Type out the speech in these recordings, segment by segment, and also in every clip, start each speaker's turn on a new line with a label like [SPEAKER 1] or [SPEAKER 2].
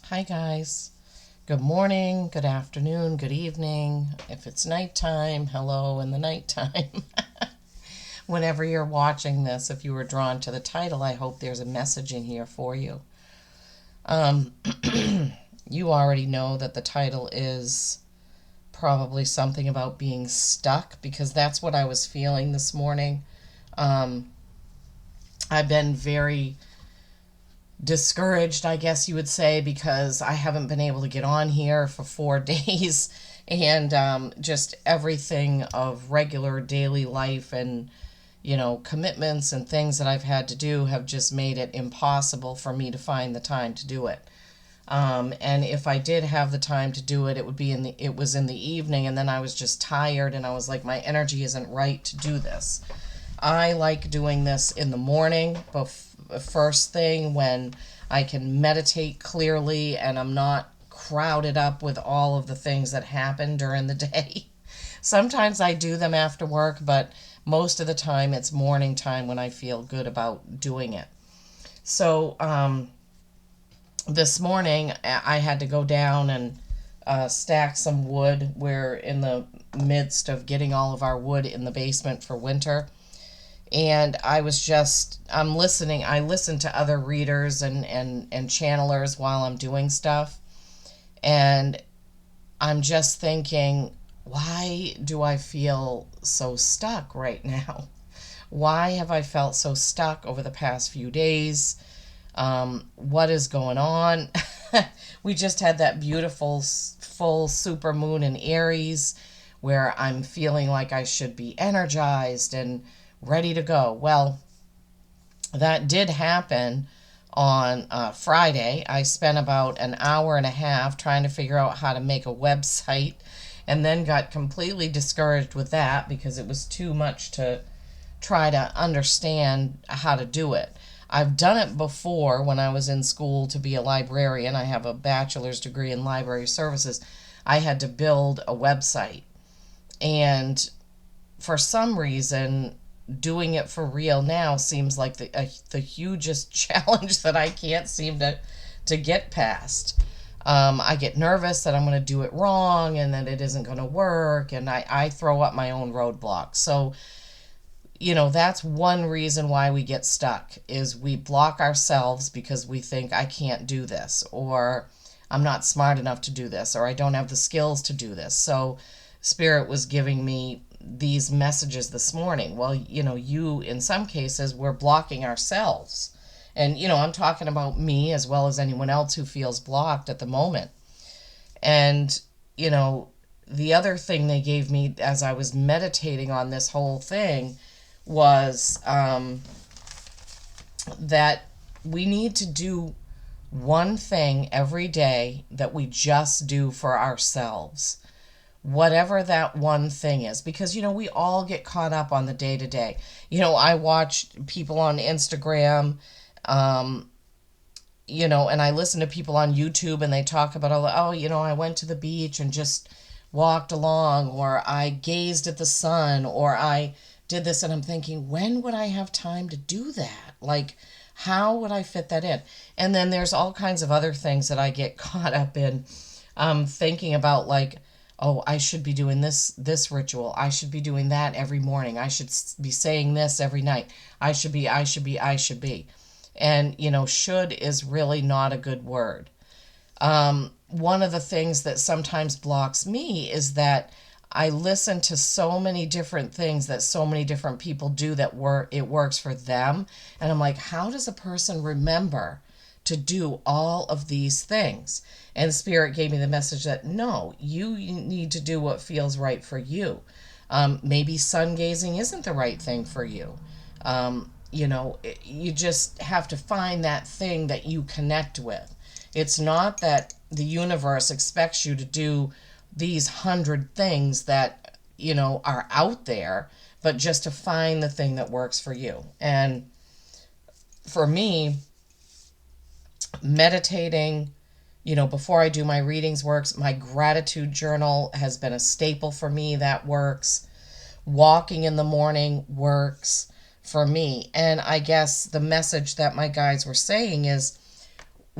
[SPEAKER 1] Hi, guys. Good morning, good afternoon, good evening. If it's nighttime, hello in the nighttime. Whenever you're watching this, if you were drawn to the title, I hope there's a message in here for you. Um, you already know that the title is probably something about being stuck because that's what I was feeling this morning. Um, I've been very discouraged, I guess you would say, because I haven't been able to get on here for 4 days, and just everything of regular daily life and commitments and things that I've had to do have just made it impossible for me to find the time to do it. And if I did have the time to do it, it was in the evening, and then I was just tired, and I was like, my energy isn't right to do this. I like doing this in the morning, first thing when I can meditate clearly and I'm not crowded up with all of the things that happen during the day. Sometimes I do them after work, but most of the time it's morning time when I feel good about doing it. So this morning I had to go down and stack some wood. We're in the midst of getting all of our wood in the basement for winter, and I'm listening. I listen to other readers and channelers while I'm doing stuff, and I'm just thinking, why do I feel so stuck right now? Why have I felt so stuck over the past few days? What is going on? We just had that beautiful full super moon in Aries where I'm feeling like I should be energized and ready to go. Well, that did happen on Friday. I spent about an hour and a half trying to figure out how to make a website and then got completely discouraged with that because it was too much to try to understand how to do it. I've done it before when I was in school to be a librarian. I have a bachelor's degree in library services. I had to build a website. And for some reason, doing it for real now seems like the hugest challenge that I can't seem to get past. I get nervous that I'm going to do it wrong and that it isn't going to work, and I throw up my own roadblocks. So, that's one reason why we get stuck is we block ourselves because we think I can't do this, or I'm not smart enough to do this, or I don't have the skills to do this. So Spirit was giving me these messages this morning. Well, you in some cases we're blocking ourselves. And I'm talking about me as well as anyone else who feels blocked at the moment. And the other thing they gave me as I was meditating on this whole thing was that we need to do one thing every day that we just do for ourselves, whatever that one thing is, because we all get caught up on the day to day. I watch people on Instagram, and I listen to people on YouTube, and they talk about, I went to the beach and just walked along, or I gazed at the sun, or I did this. And I'm thinking, when would I have time to do that? Like, how would I fit that in? And then there's all kinds of other things that I get caught up in, thinking about, like, oh, I should be doing this ritual. I should be doing that every morning. I should be saying this every night. I should be. And, should is really not a good word. One of the things that sometimes blocks me is that I listen to so many different things that so many different people do that it works for them. And I'm like, how does a person remember to do all of these things? And Spirit gave me the message that no, you need to do what feels right for you. Maybe sun gazing isn't the right thing for you. You just have to find that thing that you connect with. It's not that the universe expects you to do these 100 things that, are out there, but just to find the thing that works for you. And for me, meditating, before I do my readings works. My gratitude journal has been a staple for me. That works. Walking in the morning works for me. And I guess the message that my guides were saying is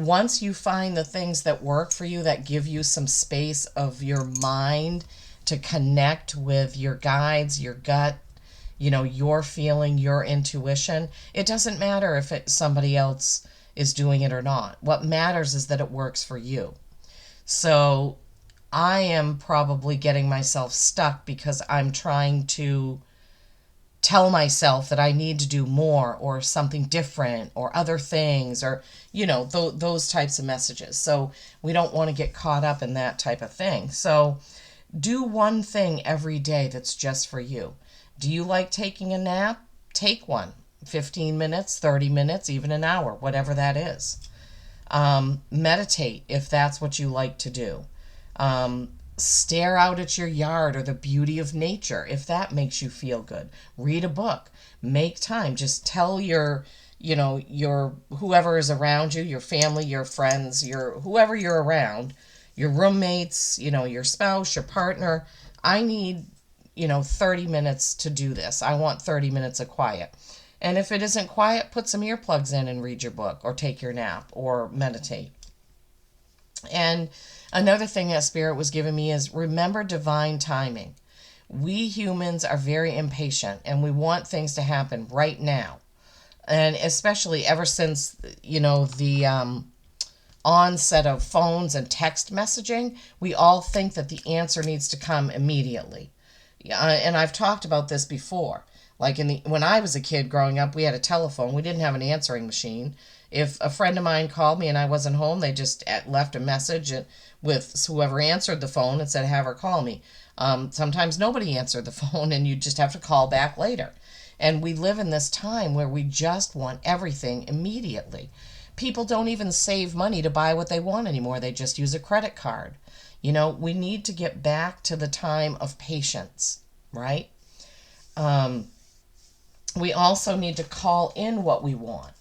[SPEAKER 1] once you find the things that work for you, that give you some space of your mind to connect with your guides, your gut, your feeling, your intuition, it doesn't matter if somebody else is doing it or not. What matters is that it works for you. So I am probably getting myself stuck because I'm trying to tell myself that I need to do more or something different or other things, or those types of messages. So we don't want to get caught up in that type of thing. So do one thing every day that's just for you. Do you like taking a nap? Take one. 15 minutes, 30 minutes, even an hour, whatever that is. Meditate if that's what you like to do. Stare out at your yard or the beauty of nature if that makes you feel good. Read a book. Make time. Just tell your whoever is around you, your family, your friends, whoever you're around, your roommates, your spouse, your partner, I need 30 minutes to do this. I want 30 minutes of quiet. And if it isn't quiet, put some earplugs in and read your book or take your nap or meditate. And another thing that Spirit was giving me is remember divine timing. We humans are very impatient and we want things to happen right now. And especially ever since, the onset of phones and text messaging, we all think that the answer needs to come immediately. And I've talked about this before. Like when I was a kid growing up, we had a telephone. We didn't have an answering machine. If a friend of mine called me and I wasn't home, they just left a message with whoever answered the phone and said, have her call me. Sometimes nobody answered the phone and you just have to call back later. And we live in this time where we just want everything immediately. People don't even save money to buy what they want anymore. They just use a credit card. We need to get back to the time of patience, right? We also need to call in what we want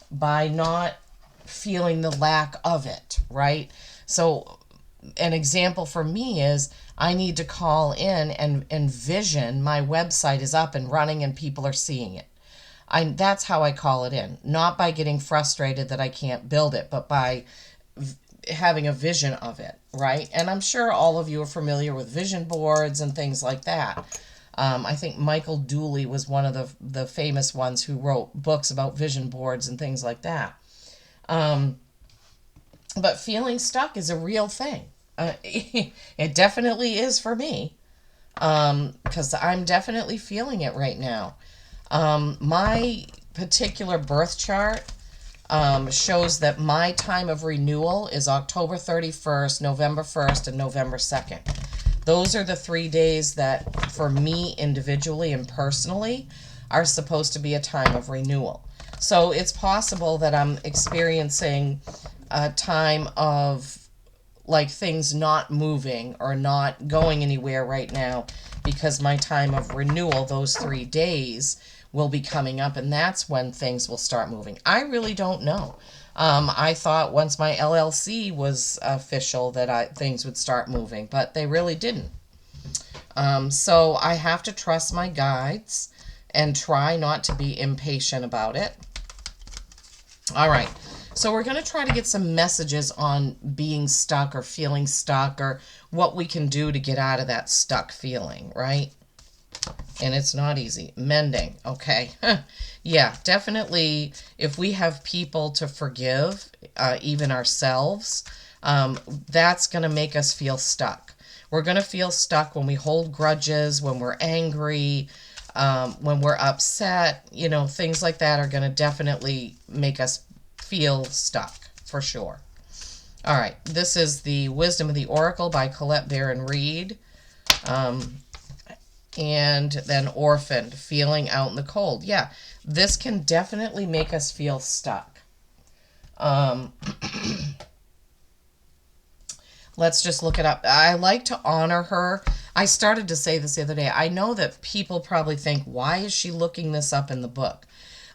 [SPEAKER 1] by not feeling the lack of it, right? So an example for me is I need to call in and vision my website is up and running and people are seeing it. That's how I call it in, not by getting frustrated that I can't build it, but by having a vision of it, right? And I'm sure all of you are familiar with vision boards and things like that. I think Michael Dooley was one of the famous ones who wrote books about vision boards and things like that. But feeling stuck is a real thing. It definitely is for me, because I'm definitely feeling it right now. My particular birth chart shows that my time of renewal is October 31st, November 1st, and November 2nd. Those are the 3 days that, for me individually and personally, are supposed to be a time of renewal. So it's possible that I'm experiencing a time of like things not moving or not going anywhere right now because my time of renewal, those 3 days, will be coming up, and that's when things will start moving. I really don't know. I thought once my LLC was official that things would start moving, but they really didn't. So I have to trust my guides and try not to be impatient about it. All right. So we're going to try to get some messages on being stuck or feeling stuck or what we can do to get out of that stuck feeling, right? And it's not easy. Mending. Okay. Yeah, definitely. If we have people to forgive, even ourselves, that's going to make us feel stuck. We're going to feel stuck when we hold grudges, when we're angry, when we're upset. Things like that are going to definitely make us feel stuck, for sure. All right. This is the Wisdom of the Oracle by Colette Baron Reed. And then Orphaned, feeling out in the cold. Yeah, this can definitely make us feel stuck. Let's just look it up. I like to honor her. I started to say this the other day. I know that people probably think, why is she looking this up in the book?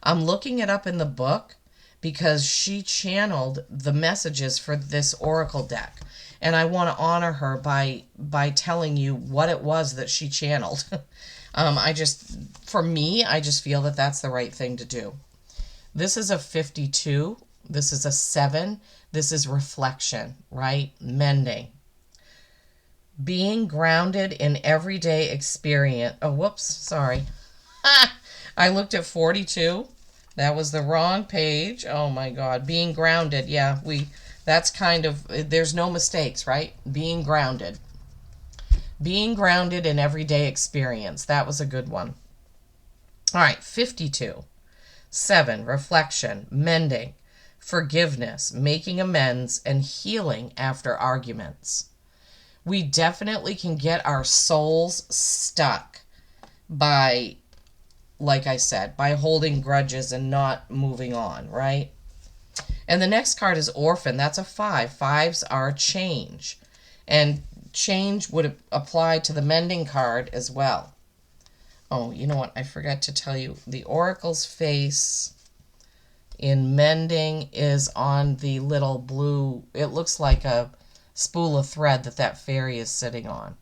[SPEAKER 1] I'm looking it up in the book because she channeled the messages for this oracle deck. And I want to honor her by telling you what it was that she channeled. For me, I just feel that that's the right thing to do. This is a 52 This is a 7. This is reflection, right? Mending. Being grounded in everyday experience. Oh, whoops, sorry. I looked at 42. That was the wrong page. Oh my God. Being grounded. Yeah, that's kind of, there's no mistakes, right? Being grounded. Being grounded in everyday experience. That was a good one. All right, 52. 7. Reflection, mending, forgiveness, making amends, and healing after arguments. We definitely can get our souls stuck by, like I said, by holding grudges and not moving on, right? And the next card is Orphan. That's a 5. Fives are change. And change would apply to the mending card as well. Oh, you know what? I forgot to tell you. The Oracle's face in mending is on the little blue, it looks like a spool of thread that fairy is sitting on.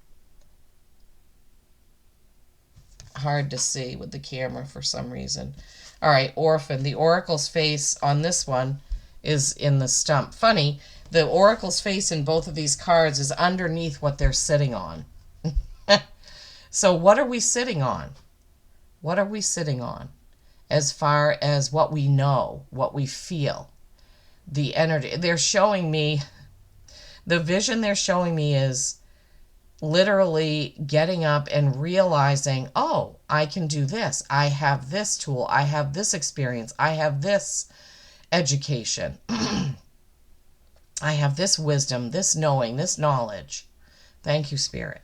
[SPEAKER 1] Hard to see with the camera for some reason. All right, Orphan. The Oracle's face on this one is in the stump. Funny, the Oracle's face in both of these cards is underneath what they're sitting on. So what are we sitting on? What are we sitting on as far as what we know, what we feel? The energy. They're showing me, the vision they're showing me is literally getting up and realizing, oh, I can do this. I have this tool. I have this experience. I have this education. I have this wisdom, this knowing, this knowledge. Thank you, Spirit.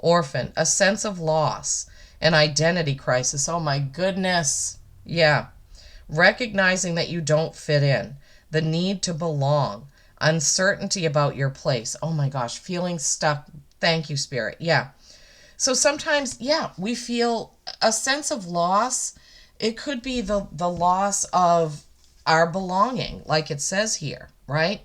[SPEAKER 1] Orphan, a sense of loss, an identity crisis. Oh my goodness. Yeah. Recognizing that you don't fit in, the need to belong, uncertainty about your place. Oh my gosh, feeling stuck. Thank you, Spirit. Yeah. So sometimes, yeah, we feel a sense of loss. It could be the loss of our belonging, like it says here, right?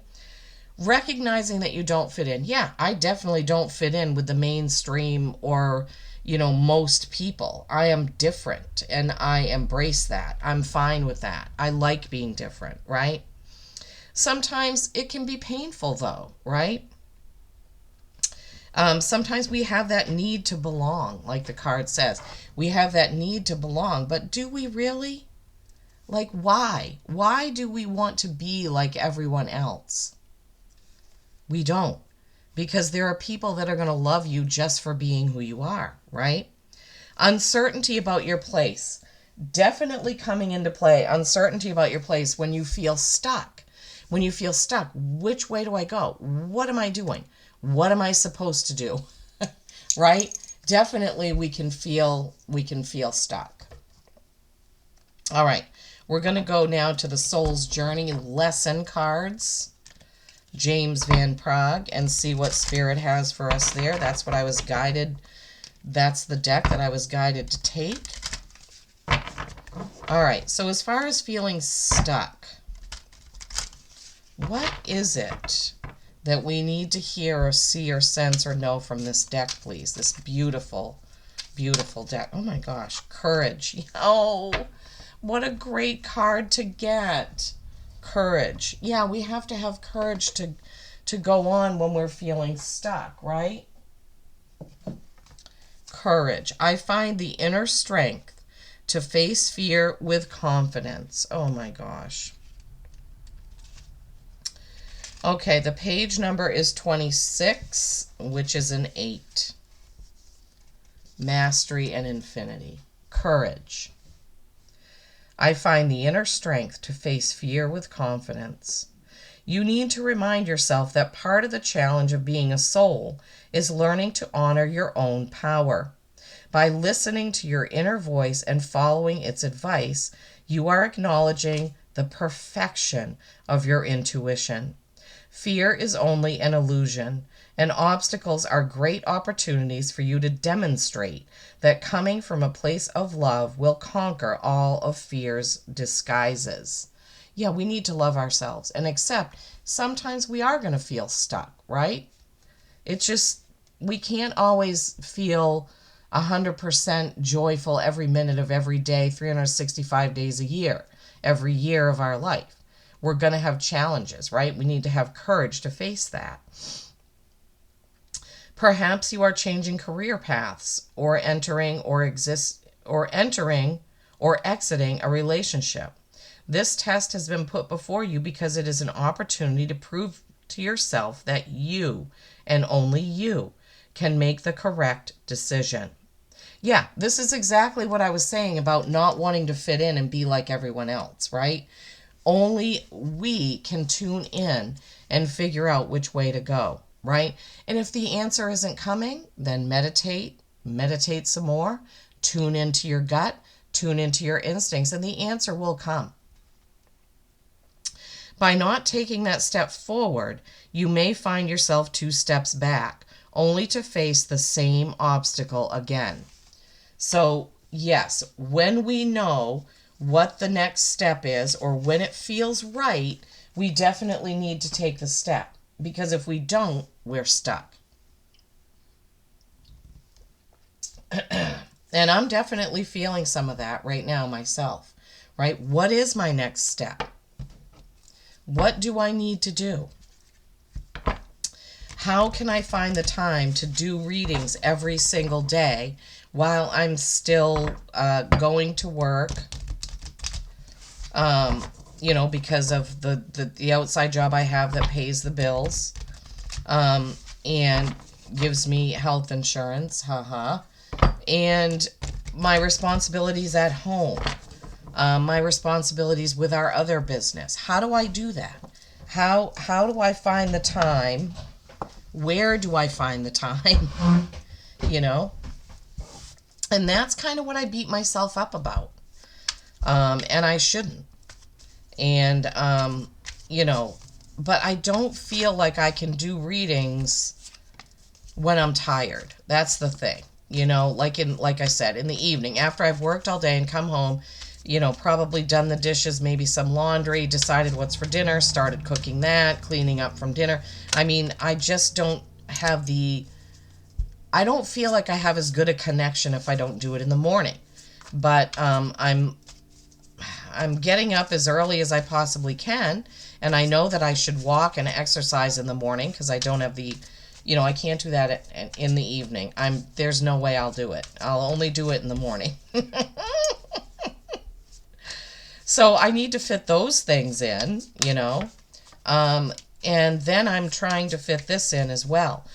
[SPEAKER 1] Recognizing that you don't fit in. Yeah, I definitely don't fit in with the mainstream or, most people. I am different and I embrace that. I'm fine with that. I like being different, right? Sometimes it can be painful though, right? Sometimes we have that need to belong, like the card says. We have that need to belong, but do we really? Like, why? Why do we want to be like everyone else? We don't. Because there are people that are going to love you just for being who you are, right? Uncertainty about your place. Definitely coming into play. Uncertainty about your place when you feel stuck. When you feel stuck, which way do I go? What am I doing? What am I supposed to do? Right? Definitely we can feel stuck. All right. We're going to go now to the Soul's Journey lesson cards. James Van Praagh, and see what Spirit has for us there. That's what I was guided. That's the deck that I was guided to take. All right. So as far as feeling stuck, what is it that we need to hear or see or sense or know from this deck, please? This beautiful, beautiful deck. Oh my gosh. Courage. Oh, what a great card to get. Courage. Yeah, we have to have courage to go on when we're feeling stuck, right? Courage. I find the inner strength to face fear with confidence. Oh my gosh. Okay, the page number is 26, which is an 8. Mastery and infinity. Courage. I find the inner strength to face fear with confidence. You need to remind yourself that part of the challenge of being a soul is learning to honor your own power. By listening to your inner voice and following its advice, you are acknowledging the perfection of your intuition. Fear is only an illusion, and obstacles are great opportunities for you to demonstrate that coming from a place of love will conquer all of fear's disguises. Yeah, we need to love ourselves and accept sometimes we are going to feel stuck, right? It's just, we can't always feel 100% joyful every minute of every day, 365 days a year, every year of our life. we're going to have challenges, right? We need to have courage to face that. Perhaps you are changing career paths or entering or exiting a relationship. This test has been put before you because it is an opportunity to prove to yourself that you, and only you, can make the correct decision. Yeah, this is exactly what I was saying about not wanting to fit in and be like everyone else, right? Only we can tune in and figure out which way to go, right? And if the answer isn't coming, then meditate some more, tune into your gut, tune into your instincts, and the answer will come. By not taking that step forward, you may find yourself 2 steps back, only to face the same obstacle again. So, yes, when we know what the next step is, or when it feels right, we definitely need to take the step. Because if we don't, we're stuck. And I'm definitely feeling some of that right now myself, right? What is my next step? What do I need to do? How can I find the time to do readings every single day while I'm still going to work? Because of the outside job I have that pays the bills and gives me health insurance, and my responsibilities at home, my responsibilities with our other business. How do I do that? How do I find the time? Where do I find the time? And that's kind of what I beat myself up about. And I shouldn't. And, but I don't feel like I can do readings when I'm tired. That's the thing. Like I said, in the evening, after I've worked all day and come home, probably done the dishes, maybe some laundry, decided what's for dinner, started cooking that, cleaning up from dinner. I mean, I just don't have I don't feel like I have as good a connection if I don't do it in the morning. But I'm getting up as early as I possibly can, and I know that I should walk and exercise in the morning because I don't have I can't do that in the evening. There's no way I'll do it. I'll only do it in the morning. So I need to fit those things in, and then I'm trying to fit this in as well.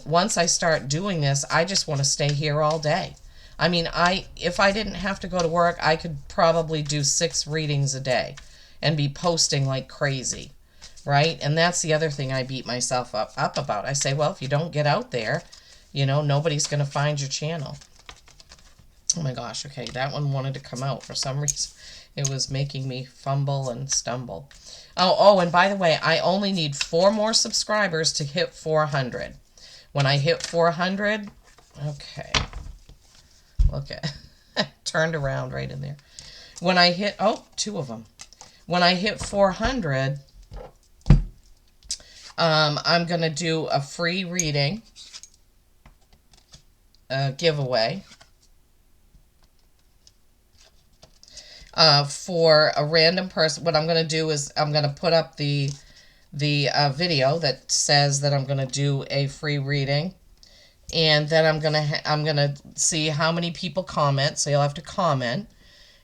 [SPEAKER 1] Once I start doing this, I just want to stay here all day. I mean, if I didn't have to go to work, I could probably do 6 readings a day and be posting like crazy, right? And that's the other thing I beat myself up about. I say, well, if you don't get out there, nobody's going to find your channel. Oh my gosh, okay, that one wanted to come out for some reason. It was making me fumble and stumble. Oh, and by the way, I only need 4 more subscribers to hit 400. When I hit 400, okay. Okay, turned around right in there. When I hit, 2 of them. When I hit 400, I'm going to do a free reading giveaway for a random person. What I'm going to do is I'm going to put up the video that says that I'm going to do a free reading. And then I'm gonna see how many people comment. So you'll have to comment,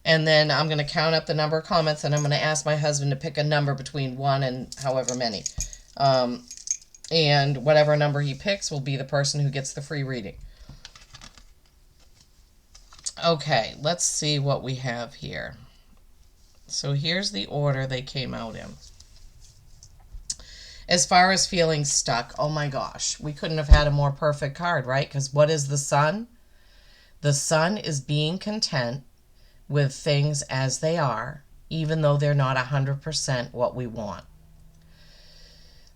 [SPEAKER 1] and then I'm gonna count up the number of comments, and I'm gonna ask my husband to pick a number between 1 and however many, and whatever number he picks will be the person who gets the free reading. Okay, let's see what we have here. So here's the order they came out in. As far as feeling stuck, oh my gosh, we couldn't have had a more perfect card, right? Because what is the Sun? The Sun is being content with things as they are, even though they're not 100% what we want.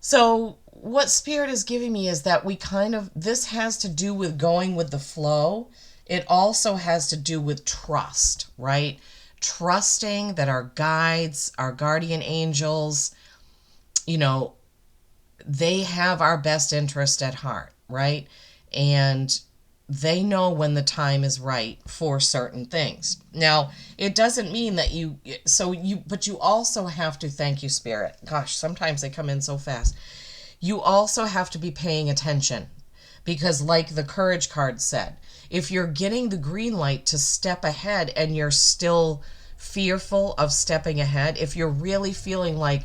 [SPEAKER 1] So what Spirit is giving me is that this has to do with going with the flow. It also has to do with trust, right? Trusting that our guides, our guardian angels, they have our best interest at heart, right? And they know when the time is right for certain things. Now, it doesn't mean that but you also have to, thank you, Spirit. Gosh, sometimes they come in so fast. You also have to be paying attention because, like the courage card said, if you're getting the green light to step ahead and you're still fearful of stepping ahead, if you're really feeling like,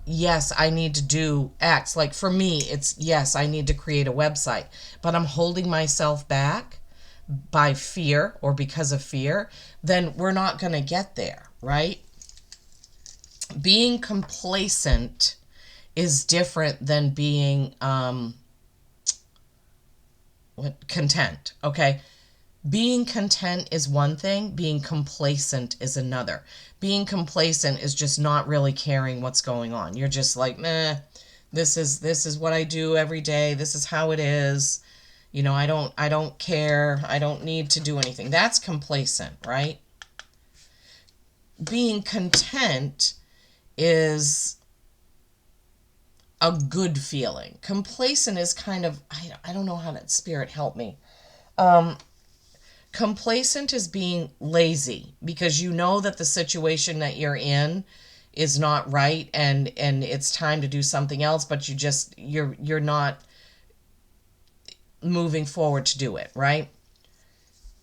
[SPEAKER 1] yes, I need to do X. Like for me, it's yes, I need to create a website, but I'm holding myself back by fear or because of fear, then we're not going to get there, right? Being complacent is different than being content, okay? Being content is one thing, being complacent is another. Being complacent is just not really caring what's going on. You're just like, meh, this is what I do every day. This is how it is. You know, I don't care. I don't need to do anything. That's complacent, right? Being content is a good feeling. Complacent is kind of, I don't know how that, Spirit help me. Complacent is being lazy because you know that the situation that you're in is not right and it's time to do something else, but you're not moving forward to do it, right?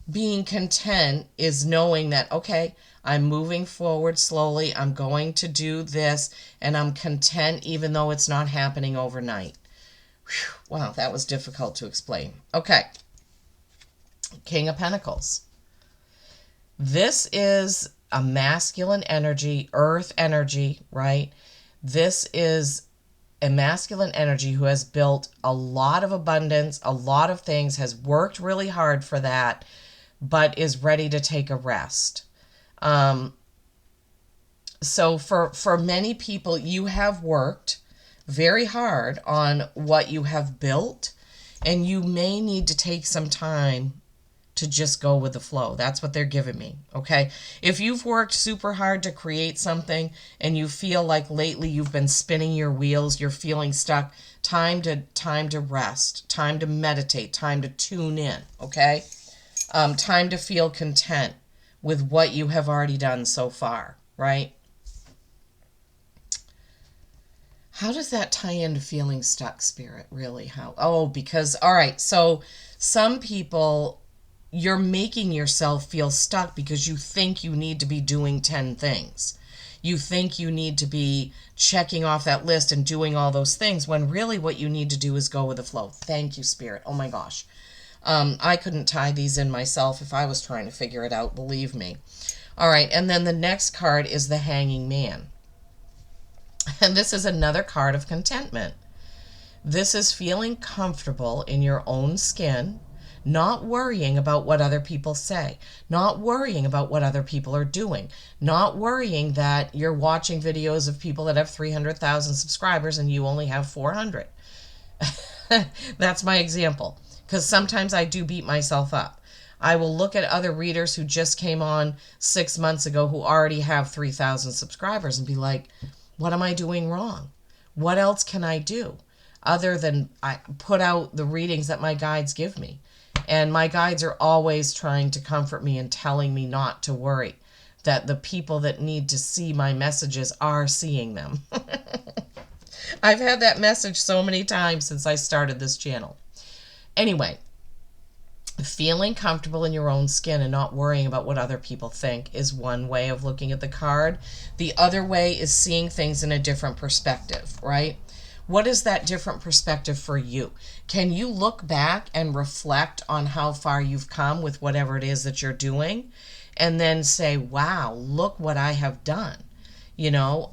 [SPEAKER 1] Being content is knowing that, okay, I'm moving forward slowly, I'm going to do this, and I'm content even though it's not happening overnight. Whew, wow, that was difficult to explain. Okay. King of Pentacles. This is a masculine energy, earth energy, right? This is a masculine energy who has built a lot of abundance, a lot of things, has worked really hard for that, but is ready to take a rest. So for many people, you have worked very hard on what you have built, and you may need to take some time to just go with the flow. That's what they're giving me, okay? If you've worked super hard to create something and you feel like lately you've been spinning your wheels, you're feeling stuck, time to rest, time to meditate, time to tune in, okay? Time to feel content with what you have already done so far, right? How does that tie into feeling stuck, Spirit? Really? How? Oh, because, all right, so some people, you're making yourself feel stuck because you think you need to be doing 10 things. You think you need to be checking off that list and doing all those things when really what you need to do is go with the flow. Thank you, Spirit. Oh my gosh. I couldn't tie these in myself if I was trying to figure it out, believe me. All right, and then the next card is the Hanging Man. And this is another card of contentment. This is feeling comfortable in your own skin, not worrying about what other people say, not worrying about what other people are doing, not worrying that you're watching videos of people that have 300,000 subscribers and you only have 400. That's my example, because sometimes I do beat myself up. I will look at other readers who just came on 6 months ago who already have 3,000 subscribers and be like, what am I doing wrong? What else can I do other than I put out the readings that my guides give me? And my guides are always trying to comfort me and telling me not to worry, that the people that need to see my messages are seeing them. I've had that message so many times since I started this channel. Anyway, feeling comfortable in your own skin and not worrying about what other people think is one way of looking at the card. The other way is seeing things in a different perspective, right? What is that different perspective for you? Can you look back and reflect on how far you've come with whatever it is that you're doing and then say, wow, look what I have done? You know,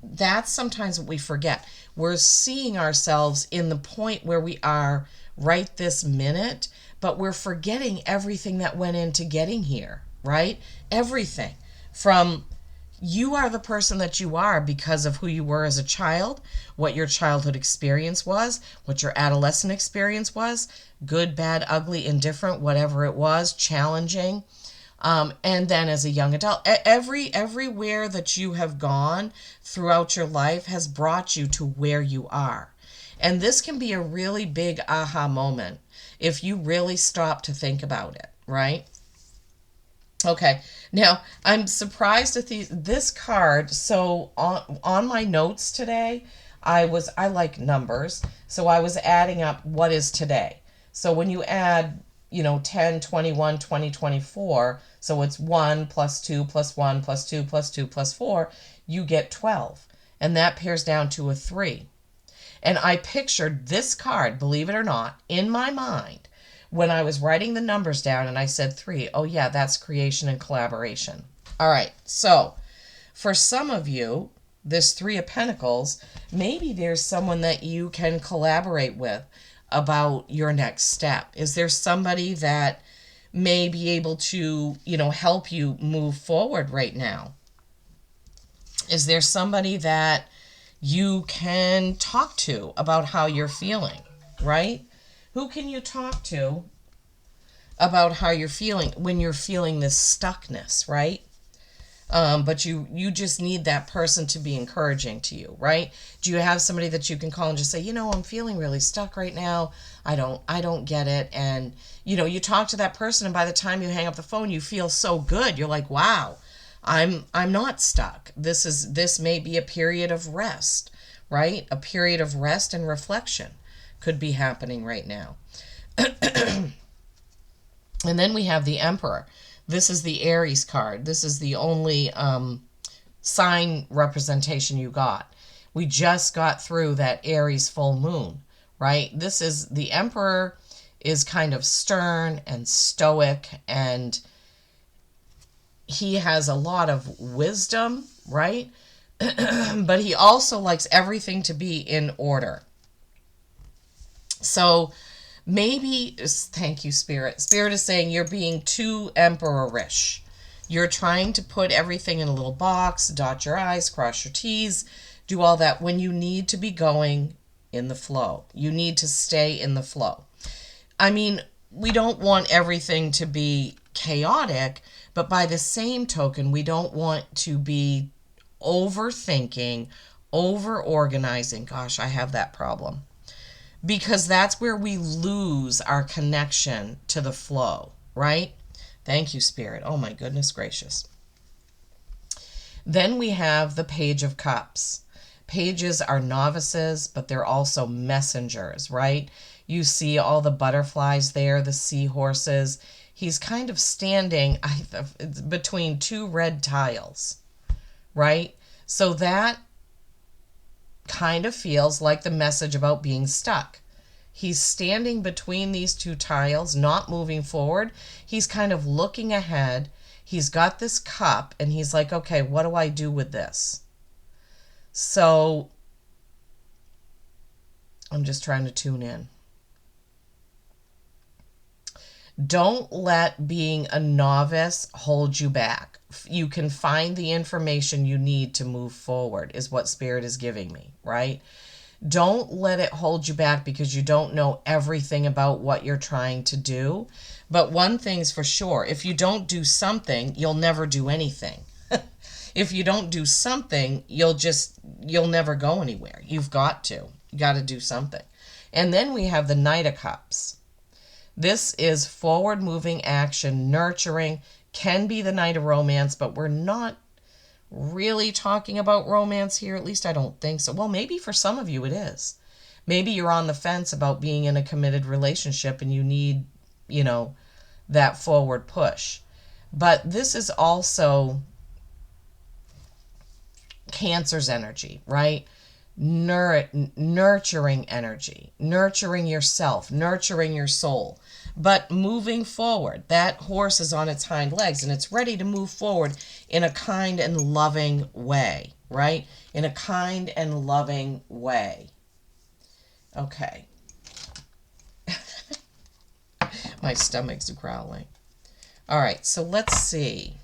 [SPEAKER 1] that's sometimes what we forget. We're seeing ourselves in the point where we are right this minute, but we're forgetting everything that went into getting here, right? Everything from you are the person that you are because of who you were as a child, what your childhood experience was, what your adolescent experience was, good, bad, ugly, indifferent, whatever it was, challenging. And then as a young adult, everywhere that you have gone throughout your life has brought you to where you are. And this can be a really big aha moment if you really stop to think about it, right? Okay, now I'm surprised at this card. So on my notes today, I like numbers, so I was adding up what is today. So when you add, 10, 21, 20, 24, so it's 1 plus 2 plus 1 plus 2 plus 2 plus 4, you get 12. And that pairs down to a 3. And I pictured this card, believe it or not, in my mind when I was writing the numbers down, and I said 3. Oh, yeah, that's creation and collaboration. All right, so for some of you, this 3 of Pentacles, maybe there's someone that you can collaborate with about your next step. Is there somebody that may be able to, help you move forward right now? Is there somebody that you can talk to about how you're feeling, right? Who can you talk to about how you're feeling when you're feeling this stuckness, right? But you just need that person to be encouraging to you, right? Do you have somebody that you can call and just say, I'm feeling really stuck right now. I don't get it. And you talk to that person, and by the time you hang up the phone, you feel so good. You're like, wow, I'm not stuck. This may be a period of rest, right? A period of rest and reflection could be happening right now. And then we have the Emperor. This is the Aries card. This is the only sign representation you got. We just got through that Aries full moon, right? This is the Emperor is kind of stern and stoic, and he has a lot of wisdom, right? But he also likes everything to be in order. So maybe, thank you, Spirit. Spirit is saying you're being too emperorish. You're trying to put everything in a little box, dot your I's, cross your T's, do all that when you need to be going in the flow. You need to stay in the flow. I mean, we don't want everything to be chaotic, but by the same token, we don't want to be overthinking, over-organizing. Gosh, I have that problem. Because that's where we lose our connection to the flow, right? Thank you, Spirit. Oh, my goodness gracious. Then we have the Page of Cups. Pages are novices, but they're also messengers, right? You see all the butterflies there, the seahorses. He's kind of standing between 2 red tiles, right? So that kind of feels like the message about being stuck. He's standing between these 2 tiles, not moving forward. He's kind of looking ahead. He's got this cup, and he's like, okay, what do I do with this? So I'm just trying to tune in. Don't let being a novice hold you back. You can find the information you need to move forward, is what Spirit is giving me, right? Don't let it hold you back because you don't know everything about what you're trying to do. But one thing's for sure, if you don't do something, you'll never do anything. If you don't do something, you'll never go anywhere. You've got to. You got to do something. And then we have the Knight of Cups. This is forward-moving action, nurturing, can be the Knight of Romance, but we're not really talking about romance here. At least I don't think so. Well, maybe for some of you it is. Maybe you're on the fence about being in a committed relationship and you need, that forward push. But this is also Cancer's energy, right? Nurturing energy, nurturing yourself, nurturing your soul, but moving forward. That horse is on its hind legs and it's ready to move forward in a kind and loving way, right? In a kind and loving way. Okay. My stomach's growling. All right, so let's see.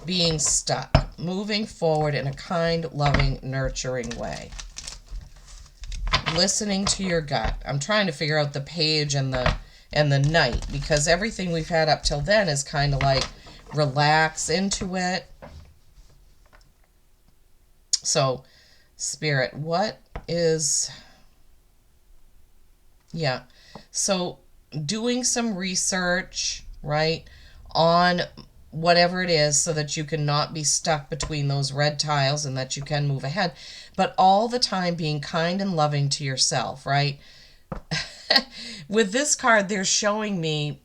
[SPEAKER 1] Being stuck, moving forward in a kind, loving, nurturing way. Listening to your gut. I'm trying to figure out the Page and the Knight, because everything we've had up till then is kind of like relax into it. So, Spirit, what is, yeah. So doing some research, right, on whatever it is so that you can not be stuck between those red tiles and that you can move ahead. But all the time being kind and loving to yourself, right? With this card, they're showing me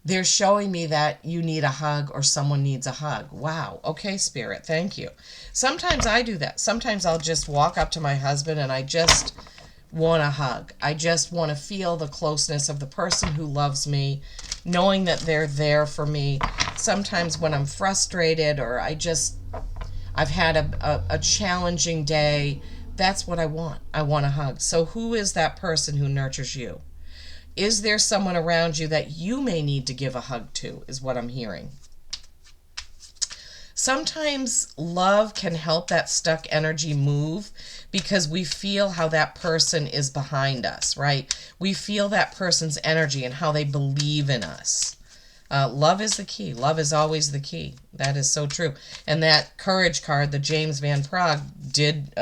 [SPEAKER 1] that you need a hug or someone needs a hug. Wow. Okay, Spirit, thank you. Sometimes I do that. Sometimes I'll just walk up to my husband and I just want a hug. I just want to feel the closeness of the person who loves me, knowing that they're there for me. Sometimes when I'm frustrated or I've had a challenging day, that's what I want. I want a hug. So who is that person who nurtures you? Is there someone around you that you may need to give a hug to, is what I'm hearing. Sometimes love can help that stuck energy move because we feel how that person is behind us, right? We feel that person's energy and how they believe in us. Love is the key. Love is always the key. That is so true. And that courage card, the James Van Praagh did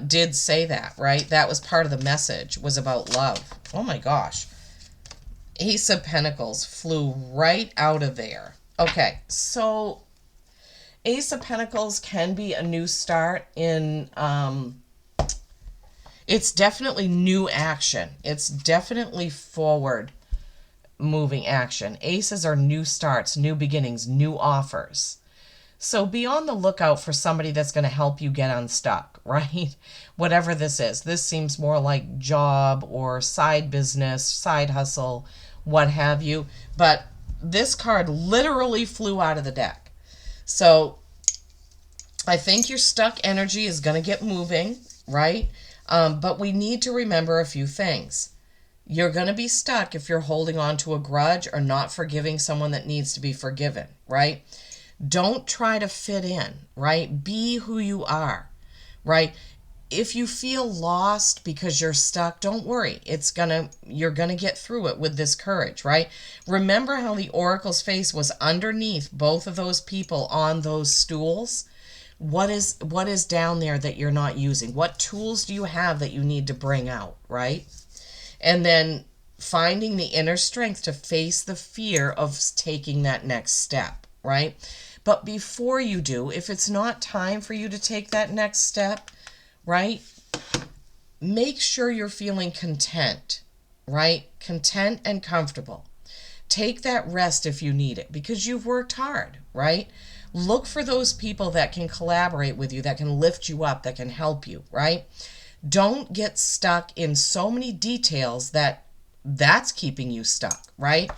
[SPEAKER 1] did say that, right? That was part of the message, was about love. Oh my gosh. Ace of Pentacles flew right out of there. Okay, so Ace of Pentacles can be a new start in, it's definitely new action. It's definitely forward moving action. Aces are new starts, new beginnings, new offers. So be on the lookout for somebody that's going to help you get unstuck, right? Whatever this is. This seems more like job or side business, side hustle, what have you. But this card literally flew out of the deck. So I think your stuck energy is going to get moving, right? But we need to remember a few things. You're going to be stuck if you're holding on to a grudge or not forgiving someone that needs to be forgiven, right? Don't try to fit in, right? Be who you are, right? If you feel lost because you're stuck, don't worry. You're going to get through it with this courage, right? Remember how the oracle's face was underneath both of those people on those stools? What is down there that you're not using? What tools do you have that you need to bring out, right? And then finding the inner strength to face the fear of taking that next step, right? But before you do, if it's not time for you to take that next step, right, make sure you're feeling content, right? Content and comfortable. Take that rest if you need it because you've worked hard, right? Look for those people that can collaborate with you, that can lift you up, that can help you, right? Don't get stuck in so many details that's keeping you stuck, right?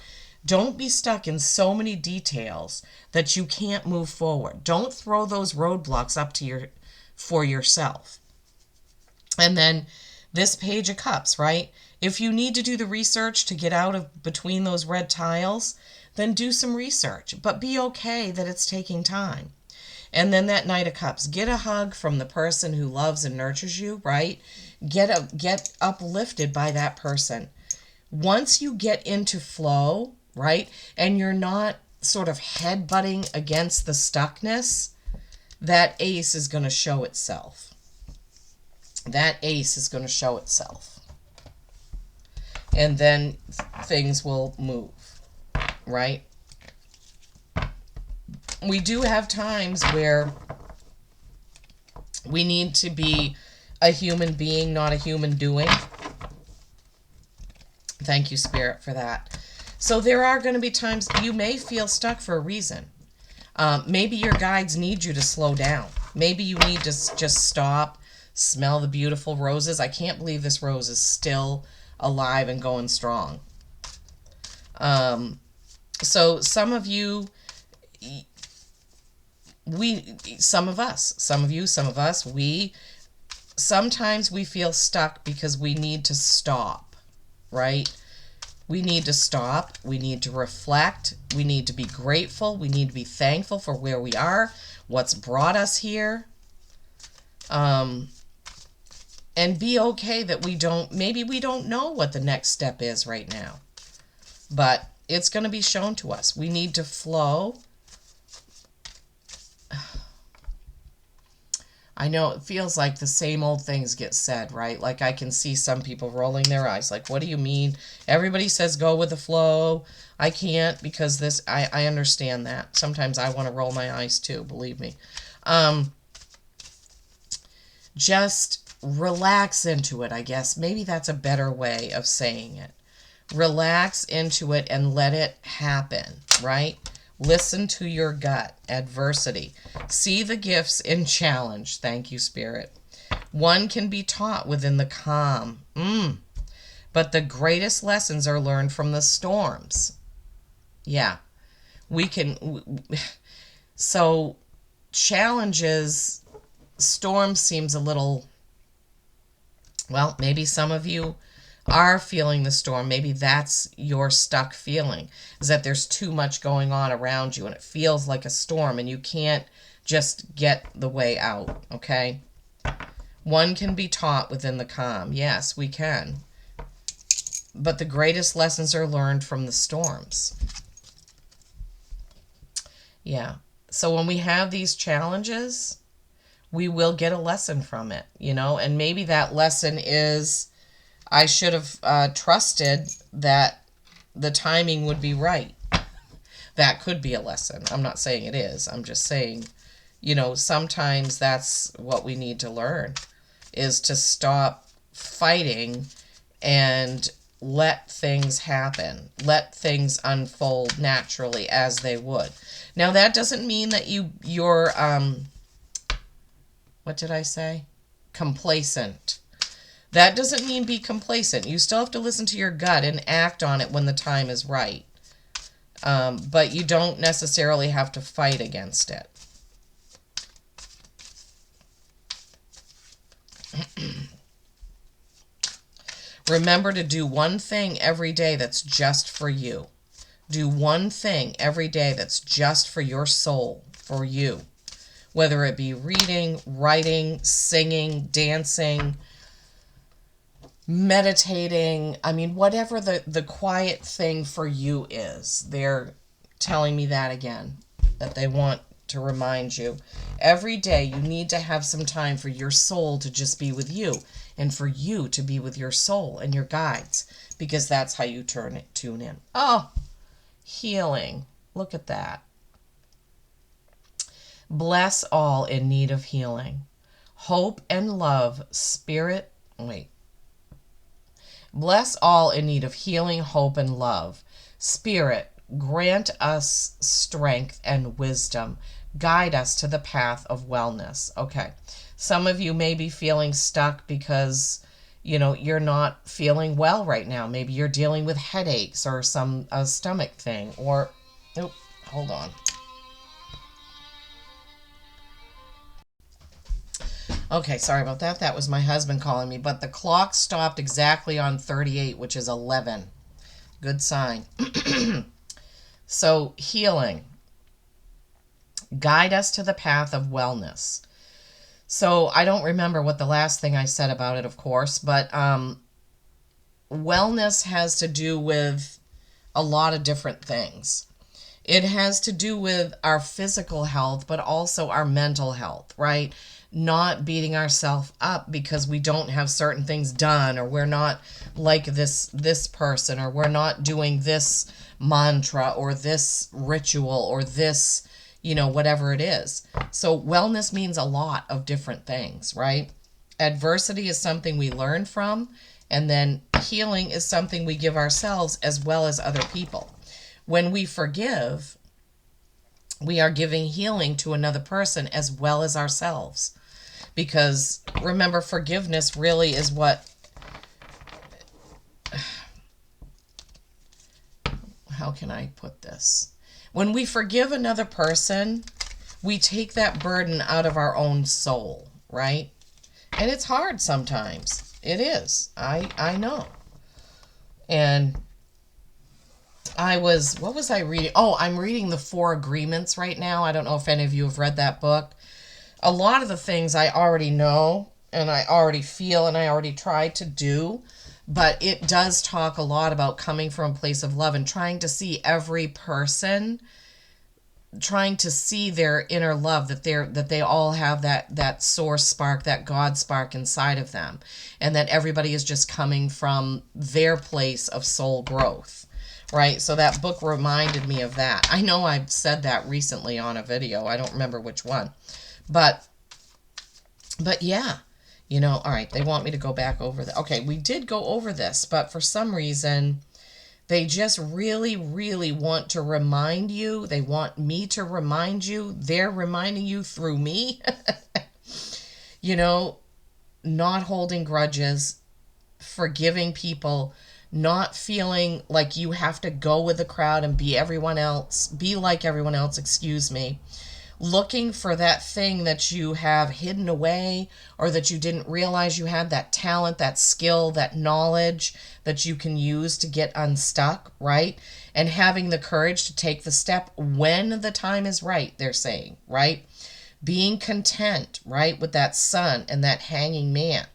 [SPEAKER 1] Don't be stuck in so many details that you can't move forward. Don't throw those roadblocks up for yourself. And then this Page of Cups, right? If you need to do the research to get out of between those red tiles, then do some research, but be okay that it's taking time. And then that Knight of Cups, get a hug from the person who loves and nurtures you, right? Get uplifted by that person. Once you get into flow, right, and you're not sort of headbutting against the stuckness, that ace is going to show itself. That ace is going to show itself. And then things will move, right? We do have times where we need to be a human being, not a human doing. Thank you, Spirit, for that. So there are going to be times you may feel stuck for a reason. Maybe your guides need you to slow down. Maybe you need to just stop, smell the beautiful roses. I can't believe this rose is still alive and going strong. So some of you, some of us, sometimes we feel stuck because we need to stop, right? We need to stop. We need to reflect. We need to be grateful. We need to be thankful for where we are, what's brought us here. And be okay that maybe we don't know what the next step is right now. But it's going to be shown to us. We need to flow. I know it feels like the same old things get said, right? Like I can see some people rolling their eyes, like, what do you mean? Everybody says go with the flow. I can't because this, I understand that. Sometimes I want to roll my eyes too, believe me. Um, just relax into it, I guess. Maybe that's a better way of saying it. Relax into it and let it happen, right? Listen to your gut. Adversity. See the gifts in challenge. Thank you, Spirit. One can be taught within the calm. But the greatest lessons are learned from the storms. Yeah. We can. So, challenges, storm seems a little. Well, maybe some of you are feeling the storm. Maybe that's your stuck feeling, is that there's too much going on around you and it feels like a storm and you can't just get the way out, okay? One can be taught within the calm. Yes, we can. But the greatest lessons are learned from the storms. Yeah. So when we have these challenges, we will get a lesson from it, and maybe that lesson is I should have trusted that the timing would be right. That could be a lesson. I'm not saying it is. I'm just saying, sometimes that's what we need to learn, is to stop fighting and let things happen. Let things unfold naturally as they would. Now, that doesn't mean that you're, what did I say? Complacent. That doesn't mean be complacent. You still have to listen to your gut and act on it when the time is right. But you don't necessarily have to fight against it. Remember to do one thing every day that's just for you. Do one thing every day that's just for your soul, for you. Whether it be reading, writing, singing, dancing, meditating, whatever the quiet thing for you is. They're telling me that again, that they want to remind you. Every day you need to have some time for your soul to just be with you and for you to be with your soul and your guides, because that's how you tune in. Oh, healing. Look at that. Bless all in need of healing. Hope and love, spirit, Bless all in need of healing, hope, and love. Spirit, grant us strength and wisdom. Guide us to the path of wellness. Okay. Some of you may be feeling stuck because, you're not feeling well right now. Maybe you're dealing with headaches or some stomach thing or, hold on. Okay, sorry about that. That was my husband calling me, but the clock stopped exactly on 38, which is 11. Good sign. So, healing. Guide us to the path of wellness. So, I don't remember what the last thing I said about it, of course, but wellness has to do with a lot of different things. It has to do with our physical health, but also our mental health, right? Not beating ourselves up because we don't have certain things done, or we're not like this person, or we're not doing this mantra or this ritual or this, whatever it is. So wellness means a lot of different things, right? Adversity is something we learn from, and then healing is something we give ourselves as well as other people. When we forgive, we are giving healing to another person as well as ourselves. Because remember, forgiveness really is what, how can I put this? When we forgive another person, we take that burden out of our own soul, right? And it's hard sometimes. It is. I know. And what was I reading? Oh, I'm reading The Four Agreements right now. I don't know if any of you have read that book. A lot of the things I already know and I already feel and I already try to do, but it does talk a lot about coming from a place of love and trying to see every person trying to see their inner love, that they all have that source spark, that God spark inside of them, and that everybody is just coming from their place of soul growth, right? So that book reminded me of that. I know I've said that recently on a video. I don't remember which one. But yeah, all right, they want me to go back over that. Okay, we did go over this, but for some reason they just really, really want to remind you. They want me to remind you. They're reminding you through me. Not holding grudges, forgiving people, not feeling like you have to go with the crowd and be like everyone else, excuse me. Looking for that thing that you have hidden away, or that you didn't realize you had, that talent, that skill, that knowledge that you can use to get unstuck, right? And having the courage to take the step when the time is right, they're saying, right? Being content, right, with that sun and that hanging man.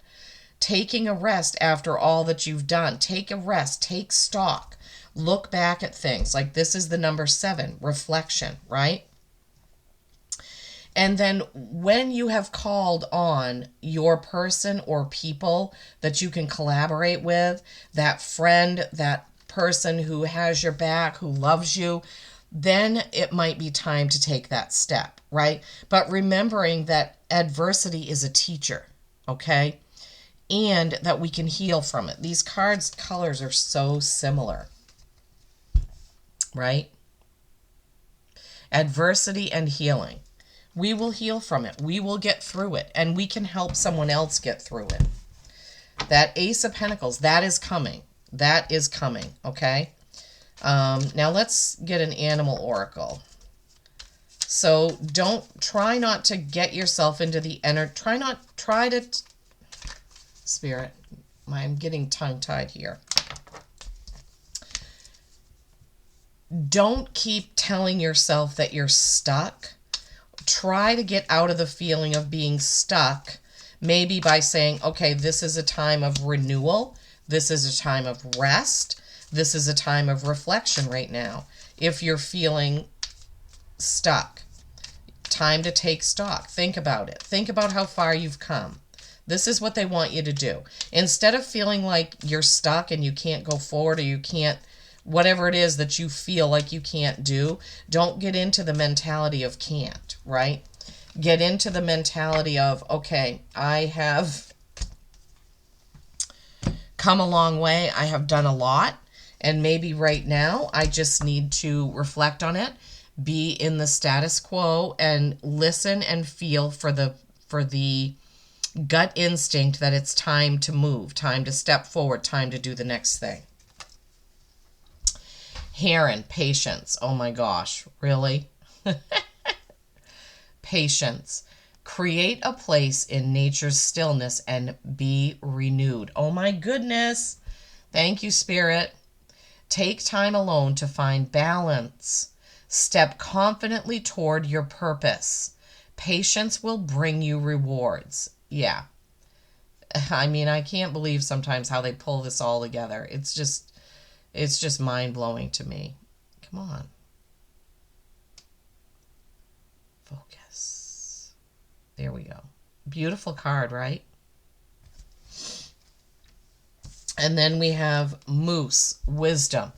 [SPEAKER 1] Taking a rest after all that you've done. Take a rest, take stock, look back at things. Like this is the number 7, reflection, right? And then when you have called on your person or people that you can collaborate with, that friend, that person who has your back, who loves you, then it might be time to take that step, right? But remembering that adversity is a teacher, okay? And that we can heal from it. These cards' colors are so similar, right? Adversity and healing. We will heal from it. We will get through it. And we can help someone else get through it. That Ace of Pentacles, that is coming. That is coming, okay? Now let's get an animal oracle. So try not to get yourself into the Spirit, I'm getting tongue-tied here. Don't keep telling yourself that you're stuck. Try to get out of the feeling of being stuck, maybe by saying, okay, this is a time of renewal. This is a time of rest. This is a time of reflection right now. If you're feeling stuck, time to take stock. Think about it. Think about how far you've come. This is what they want you to do. Instead of feeling like you're stuck and you can't go forward, or you can't, whatever it is that you feel like you can't do, don't get into the mentality of can't, right? Get into the mentality of, okay, I have come a long way. I have done a lot. And maybe right now I just need to reflect on it, be in the status quo, and listen and feel for the gut instinct that it's time to move, time to step forward, time to do the next thing. Heron, patience. Oh my gosh, really? Patience. Create a place in nature's stillness and be renewed. Oh my goodness. Thank you, Spirit. Take time alone to find balance. Step confidently toward your purpose. Patience will bring you rewards. Yeah. I mean, I can't believe sometimes how they pull this all together. It's just mind-blowing to me. Come on. Focus. There we go. Beautiful card, right? And then we have Moose, wisdom.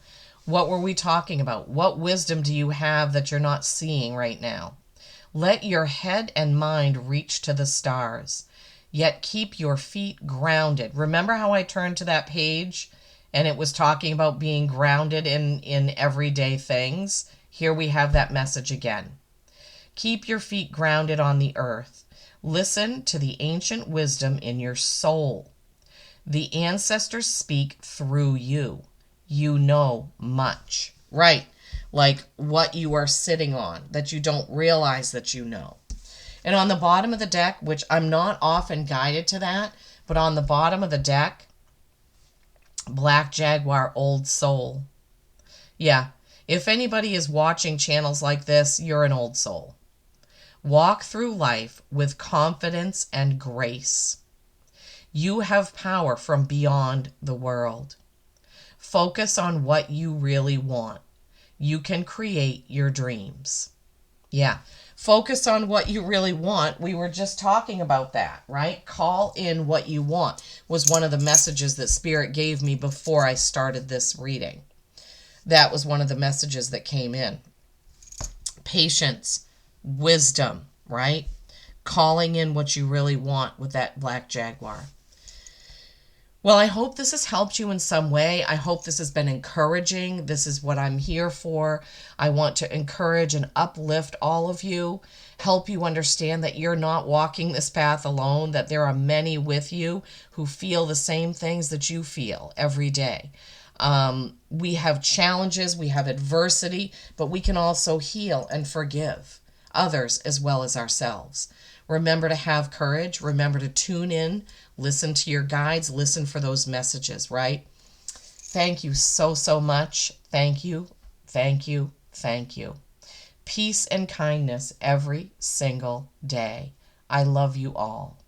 [SPEAKER 1] What were we talking about? What wisdom do you have that you're not seeing right now? Let your head and mind reach to the stars, yet keep your feet grounded. Remember how I turned to that page and it was talking about being grounded in everyday things? Here we have that message again. Keep your feet grounded on the earth. Listen to the ancient wisdom in your soul. The ancestors speak through you. You know much. Right. Like what you are sitting on that you don't realize that you know. And on the bottom of the deck, which I'm not often guided to that, but on the bottom of the deck, Black Jaguar, Old Soul. Yeah, if anybody is watching channels like this, you're an old soul. Walk through life with confidence and grace. You have power from beyond the world. Focus on what you really want. You can create your dreams. Yeah. Focus on what you really want. We were just talking about that, right? Call in what you want was one of the messages that Spirit gave me before I started this reading. That was one of the messages that came in. Patience, wisdom, right? Calling in what you really want with that Black Jaguar. Well, I hope this has helped you in some way. I hope this has been encouraging. This is what I'm here for. I want to encourage and uplift all of you, help you understand that you're not walking this path alone, that there are many with you who feel the same things that you feel every day. We have challenges, we have adversity, but we can also heal and forgive others as well as ourselves. Remember to have courage. Remember to tune in, listen to your guides, listen for those messages, right? Thank you so, so much. Thank you, thank you, thank you. Peace and kindness every single day. I love you all.